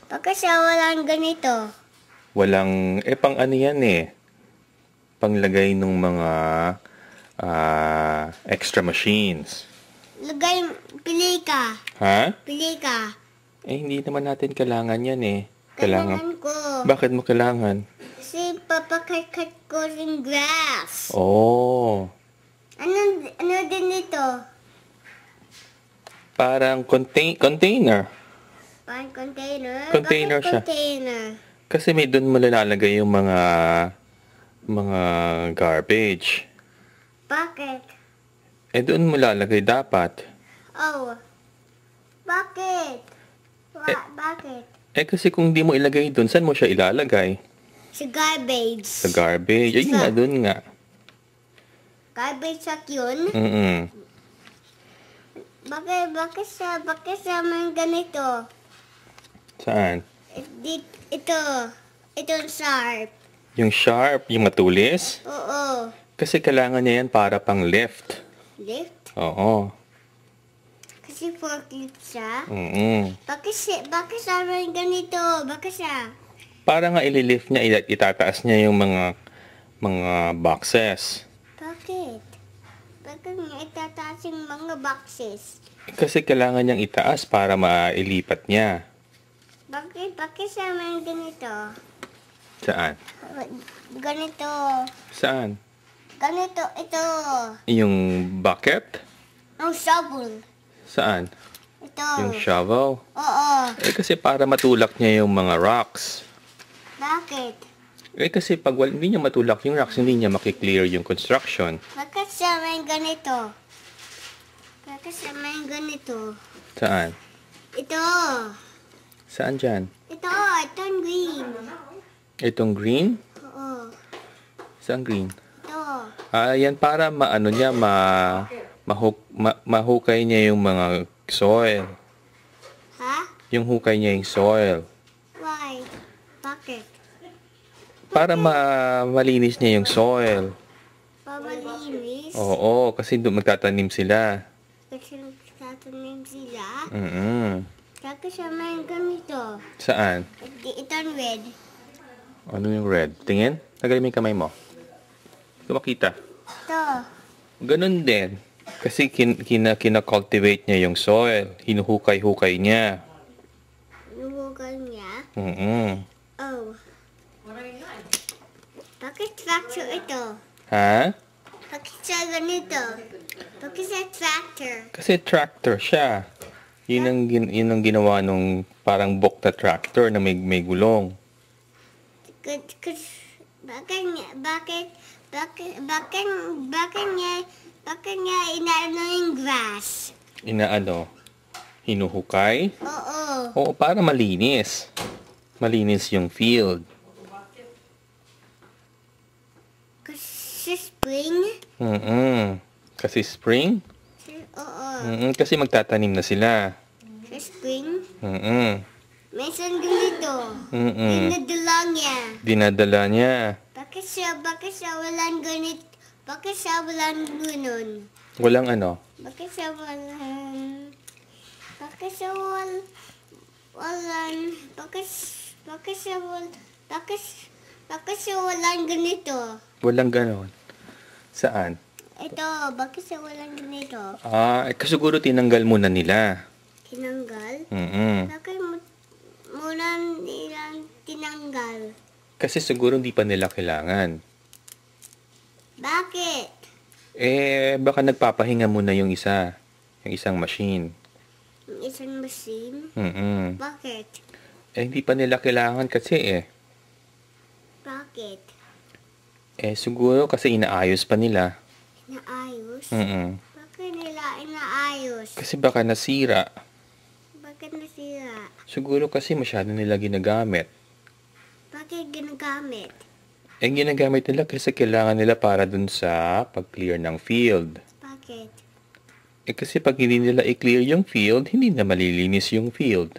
Bakit siya walang ganito? Walang, pang ano yan eh. Panglagay ng mga extra machines. Pili ka. Ha? Pili ka. Hindi naman natin kailangan yan eh. Kailangan ko. Bakit mo kailangan? Kasi papakat ko rin grass. Oh. Ano din ito? Parang container. Parang container? Container Bakit siya. Container. Kasi may doon mo lalagay yung mga garbage. Bakit? Doon mo lalagay dapat. Oh. Bakit? Bakit? Kasi kung di mo ilagay doon, saan mo siya ilalagay? Sa garbage. Sa garbage. Ayun nga, doon nga. Garbage sack yun? Bakit siya may ganito? Saan? Ito sharp. Yung sharp, yung matulis? Oo. Kasi kailangan niya yan para pang lift. Lift? Oo. Kasi forklift siya? Bakit siya may ganito? Bakit siya? Para nga ililift niya, itataas niya yung mga boxes. Bakit? Bakit niya itataas yung mga boxes? Kasi kailangan niyang itaas para mailipat niya. Bakit siya may ganito? Saan? Ganito. Saan? Ganito, ito. Yung bucket? Ang shovel. Saan? Ito. Yung shovel? Oo. Kasi para matulak niya yung mga rocks. Bakit? Kasi pag hindi niya matulak yung rocks, hindi niya makiklear yung construction. Bakit siya may ganito? Bakit siya may ganito? Saan? Ito. Saan dyan? Itong green. Itong green? Oo. Saan green? Ito. Yan para mahukay niya yung mga soil. Ha? Yung hukay niya yung soil. Why? Bakit? Para malinis niya yung soil. Pamalinis? Oo, kasi doon magtatanim sila. Kasi nagtatanim sila? Bakit siya may ganito? Saan? Itong red. Ano yung red? Tingin? Tagalin mo yung kamay mo. Hindi ko makita. Ito. Ganun din. Kasi kina-cultivate niya yung soil. Hinuhukay-hukay niya. Nuhugan niya? Oh. Bakit tractor ito? Ha? Bakit siya ganito? Bakit siya tractor? Kasi tractor siya. Yun ang ginawa nung parang book na tractor na may gulong. Bakit niya inaano yung grass? Hinuhukay? Oo. Oo, para malinis. Malinis yung field. Kasi spring? Kasi spring? Oo. Kasi magtatanim na sila. Sa spring? May isang ganito. Dinadala niya. Dinadala niya. Bakit siya walang ganit? Bakit siya walang ganun? Walang ano? Bakit siya walang... Bakit siya walang ganito? Walang ganon. Saan? Ito, bakit siya walang ganito? Siguro tinanggal muna nila. Tinanggal? Bakit muna nilang tinanggal? Kasi siguro hindi pa nila kailangan. Bakit? Baka nagpapahinga muna yung isang machine. Yung isang machine? Bakit? Hindi pa nila kailangan kasi Bakit? Siguro kasi inaayos pa nila. Inaayos? Bakit nila inaayos? Kasi baka nasira. Bakit nasira? Siguro kasi masyado nila ginagamit. Bakit ginagamit? Ginagamit nila kasi kailangan nila para dun sa pag-clear ng field. Bakit? Kasi pag hindi nila i-clear yung field, hindi na malilinis yung field.